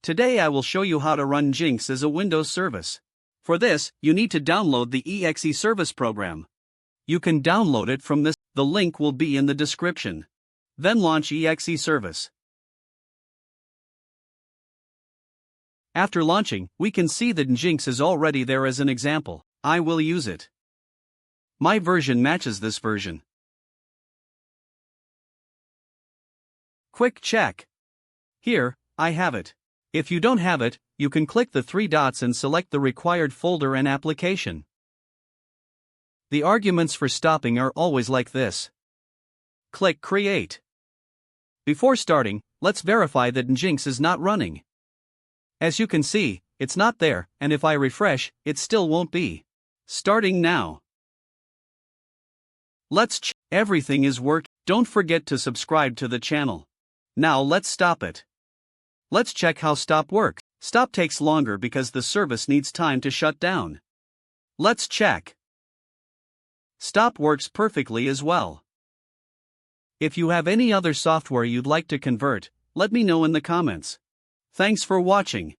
Today I will show you how to run Nginx as a Windows service. For this, you need to download the exe service program. You can download it from this, the link will be in the description. Then launch exe service. After launching, we can see that Nginx is already there as an example. I will use it. My version matches this version. Quick check. Here, I have it. If you don't have it, you can click the three dots and select the required folder and application. The arguments for stopping are always like this. Click Create. Before starting, let's verify that Nginx is not running. As you can see, it's not there, and if I refresh, it still won't be. Starting now. Let's check. Everything is working. Don't forget to subscribe to the channel. Now let's stop it. Let's check how stop works. Stop takes longer because the service needs time to shut down. Let's check. Stop works perfectly as well. If you have any other software you'd like to convert, let me know in the comments. Thanks for watching.